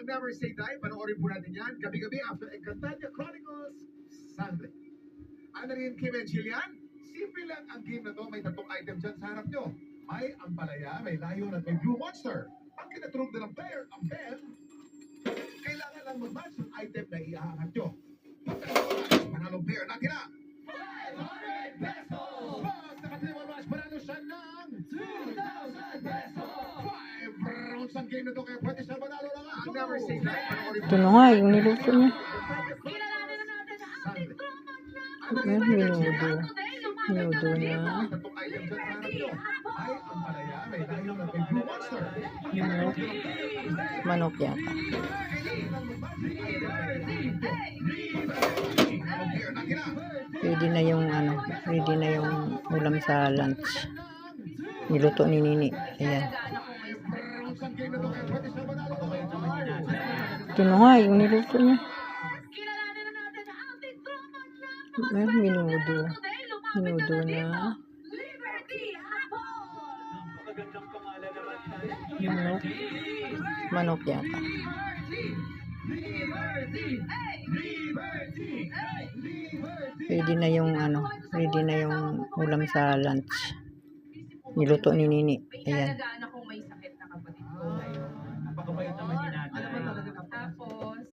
ang Never Say Die. Panoorin po natin yan. Gabi-gabi after Encantadia Chronicles Sunday. Ano rin Kim and Jillian? Simple lang ang game na to. May tatlong item dyan sa harap nyo. May ampalaya, may layon at may blue monster. Ang kinatrog na ng player, ang bell, kailangan lang mag-match ang item na iaangat nyo. Panalong player natin na 500 pesos! Pag nakatrimal match, panalo siya ng 2,000 pesos! 5 rounds ang game na to, kaya pwede siya manalo na nga. Ang Never Say Die. Ito na nga, yung niluto niya. Ayan, minudo. Minudo niya. Manok. Manok yata. Ready na yung ready na yung ulam sa lunch. Niluto ni Nini. Ayan. Ito na nga, yung niluto niya. Ayan, minudo. Minudo na. Manok. Manok yata. Ready na yung ready na yung ulam sa lunch. Niluto ni Nini. Ayan.